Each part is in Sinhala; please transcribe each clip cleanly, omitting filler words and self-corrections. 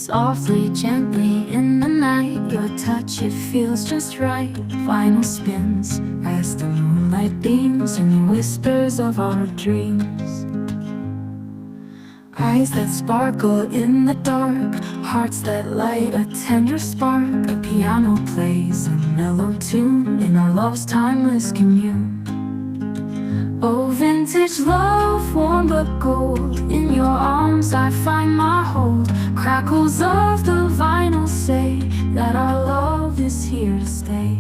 Softly, gently in the night, your touch, it feels just right. Vinyl spins as the moonlight beams and whispers of our dreams. Eyes that sparkle in the dark, hearts that light a tender spark. A piano plays a mellow tune in our love's timeless commune. Oh, vintage love, warm but gold. In your arms I find my hold. Crackles of the vinyl say that our love is here to stay.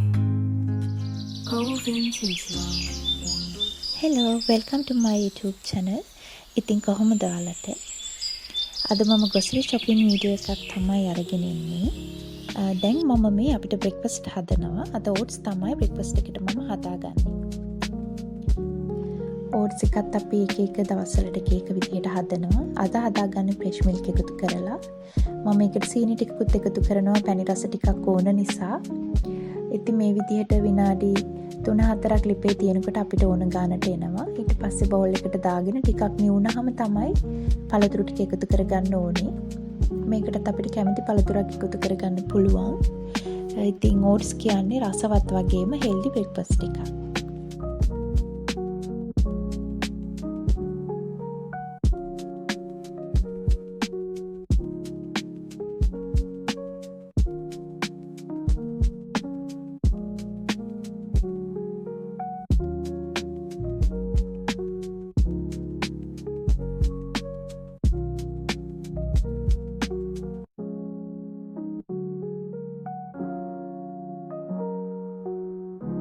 Oh, vintage love. Hello, welcome to my YouTube channel. ඉතින් කොහොමද ඔයාලට? අද මම grocery shopping video එකක් තමයි අරගෙන ඉන්නේ. දැන් මම මේ අපිට breakfast හදනවා. අද oats තමයි breakfast එකට මම හදාගන්නේ. oats එකත් අපි එක දවස්වලට එක විදිහට හදනවා. අද හදාගන්නේ fresh milk එකතු කරලා. මම ඒකට සීනි ටිකකුත් එකතු කරනවා පැණි රස ටිකක් ඕන නිසා. ඉතින් මේ විදිහට විනාඩි 3-4ක් ලිපේ තියෙනකොට අපිට ඕන ගානට එනවා. ඊට පස්සේ බවුල් එකට දාගෙන ටිකක් නිවුනහම තමයි පළතුරු ටික එකතු කරගන්න ඕනේ. මේකටත් අපිට කැමති පළතුරක් එකතු කරගන්න පුළුවන්. ඉතින් oats කියන්නේ රසවත් වගේම healthy breakfast එකක්.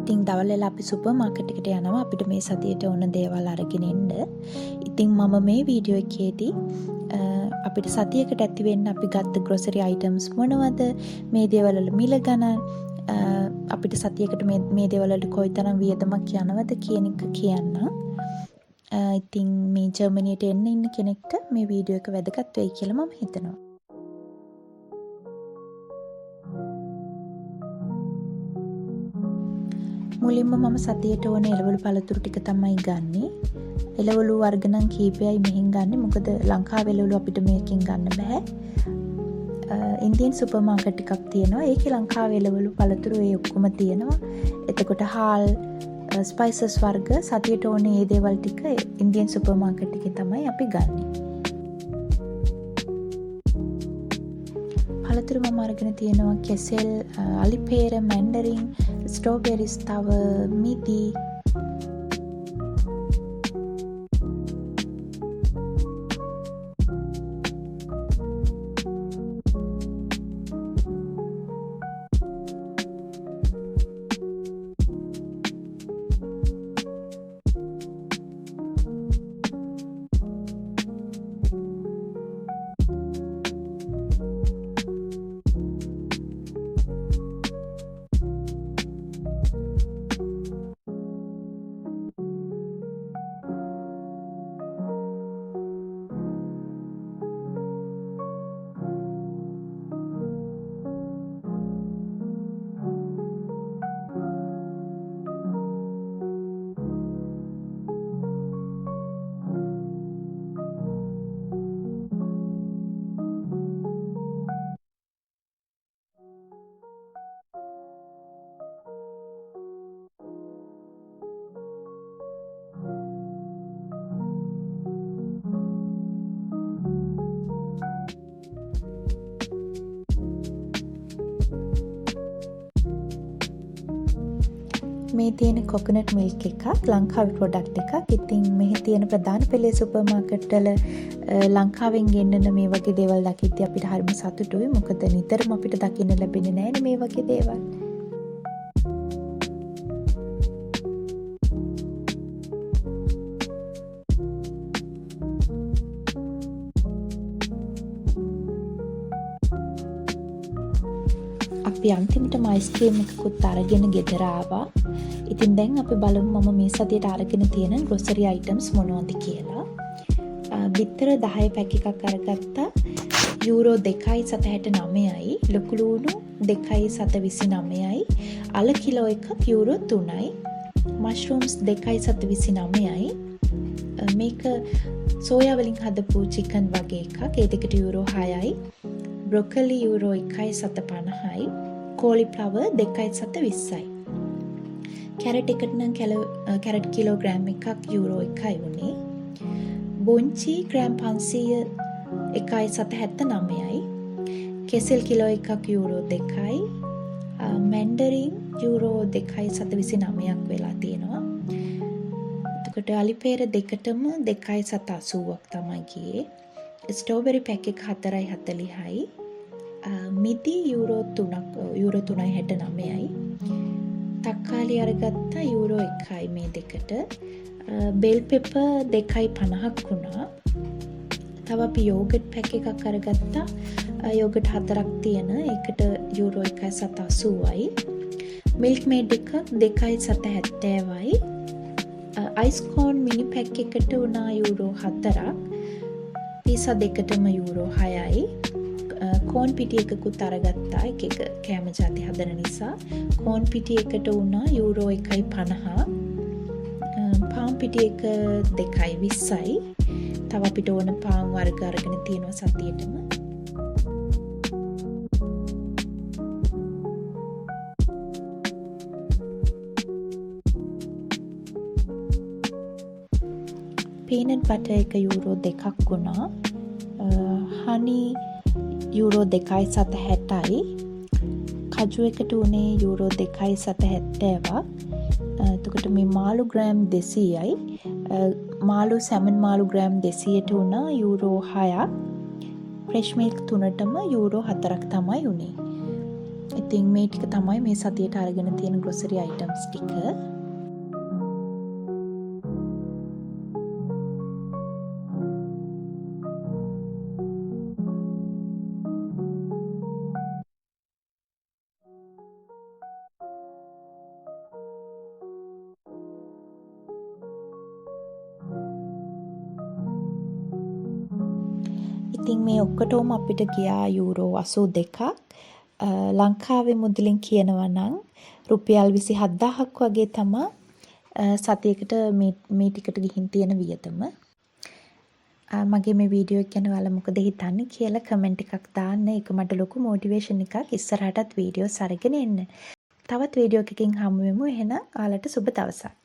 ඉතින් දවල් වෙලා අපි සුපර් මාකට් එකට යනවා අපිට මේ සතියේට ඕන දේවල් අරගෙන එන්න. ඉතින් මම මේ වීඩියෝ එකේදී අපිට සතියකට ඇති වෙන්න අපි ගත්ත grocery items මොනවද? මේ දේවල් වල මිල ගණන් අපිට සතියකට මේ දේවල් වලට කොයිතරම් වියදමක් යනවද කියන එක කියන්න. ඉතින් මේ ජර්මනියට එන්න ඉන්න කෙනෙක්ට මේ වීඩියෝ එක වැදගත් වෙයි කියලා මම හිතනවා. මුලින්ම මම සතියට ඕන එළවලු පළතුරු ටික තමයි ගන්නෙ. එළවලු වර්ග නම් කීපයයි මෙහෙන් ගන්නෙ. මොකද ලංකාවේ එළවලු අපිට මේකෙන් ගන්න බෑ. ඉන්දියන් සුපර් මාකට් එකක් තියෙනවා. ඒකේ ලංකාවේ එළවලු පළතුරු ඒ ඔක්කොම තියෙනවා. එතකොට හාල් ස්පයිසස් වර්ග සතියට ඕන මේ දේවල් ටික ඉන්දියන් සුපර් මාකට් එකේ තමයි අපි ගන්නෙ. පළතුරු මම අරගෙන තියෙනවා කෙසෙල්, අලිපේර, මැන්ඩරින්, ස්ට්‍රෝබෙරිස්, තව මිදි, මේ තියෙන කොකනට් මිල්ක් එකක් ලංකාවේ ප්‍රොඩක්ට් එකක්. ඉතින් මෙහි තියෙන ප්‍රධාන පෙළේ සුපර් මාකට් වල ලංකාවෙන් ගෙන්නන මේ වගේ දේවල් දකිද්දී අපිට හරිම සතුටුයි. මොකද නිතරම අපිට දකින්න ලැබෙන්නේ නැහැ මේ වගේ දේවල්. අපි අන්තිමටම අයිස්ක්‍රීම් එකකුත් අරගෙන ගෙදර ආවා. ඉතින් දැන් අපි බලමු මම මේ සතියට අරගෙන තියෙන grocery items මොනවද කියලා. බිත්තර 10 පැක් එකක් අරගත්තා. යූරෝ 2.69යි. ලොකු ලුණු 2.29යි. අල කිලෝ එකක් යූරෝ 3යි. mushrooms 2.29යි. මේක සෝයා වලින් හදපු chicken වගේ එකක්. ඒ දෙකට යූරෝ 6යි. බ්‍රොකලි යූරෝ 1.50යි. කෝලිෆ්ලවර් 2.20යි. කැරට් එකට නම් කැරට් කිලෝග්‍රෑම් එකක් යූරෝ 1යි වුණේ. බොංචි ග්‍රෑම් 500 1.79යි. කෙසෙල් කිලෝ එකක් යූරෝ 2යි. මැන්ඩරින් යූරෝ 2.29ක් වෙලා තියෙනවා. එතකොට අලිපේර දෙකටම 2.80ක් තමයි ගියේ. ස්ට්‍රෝබෙරි පැක් එක 4.40යි. මිදි යූරෝ 3.69යි. තක්කාලි අරගත්තා යූරෝ 1යි මේ දෙකට. බෙල් පෙපර් 2.50ක් වුණා. තව අපි යෝගට් පැක් එකක් අරගත්තා. යෝගට් 4ක් තියෙන. ඒකට යූරෝ 1.80යි. මිල්ක් මේඩ් එකක් 2.70යි. අයිස්කෝන් මිනි පැක් එකට වුණා යූරෝ 4ක්. පීසා දෙකටම යූරෝ 6යි. කෝන් පිටි එකකුත් අරගත්තා. එක කෑම ජාති හදන නිසා. කෝන් පිටි එකට වුණා යූරෝ 1.50. පාන් පිටි එක 2.20යි. තව අපිට ඕන පාන් වර්ග අරගෙන තියෙනවා සතියේටම. පීනට් බටර් එක යූරෝ 2ක් වුණා. හනි යූරෝ 2.60යි. කජු එකට උනේ යූරෝ 2.70ක්. එතකොට මේ මාළු ග්‍රෑම් 200යි. මාළු සැමන් මාළු ග්‍රෑම් 200ට උනා යූරෝ 6ක්. ෆ්‍රෙෂ් මිල්ක් 3ටම යූරෝ 4ක් තමයි උනේ. ඉතින් මේ ටික තමයි මේ සතියට අරගෙන තියෙන ග්‍රොසරි අයිටම්ස් ටික. ඉතින් මේ ඔක්කොටම අපිට ගියා යූරෝ 82ක්. ලංකාවේ මුදලින් කියනවා නම් රුපියල් 27000ක් වගේ තමයි සතියකට මේ ටිකට ගිහින් තියෙන වියදම. මගේ මේ වීඩියෝ එක ගැන ඔයාලා මොකද හිතන්නේ කියලා කමෙන්ට් එකක් දාන්න. ඒක මට ලොකු මොටිවේෂන් එකක් ඉස්සරහටත් වීඩියෝස් අරගෙන එන්න. තවත් වීඩියෝ එකකින් හමු වෙමු. එහෙනම් ඔයාලට සුබ දවසක්.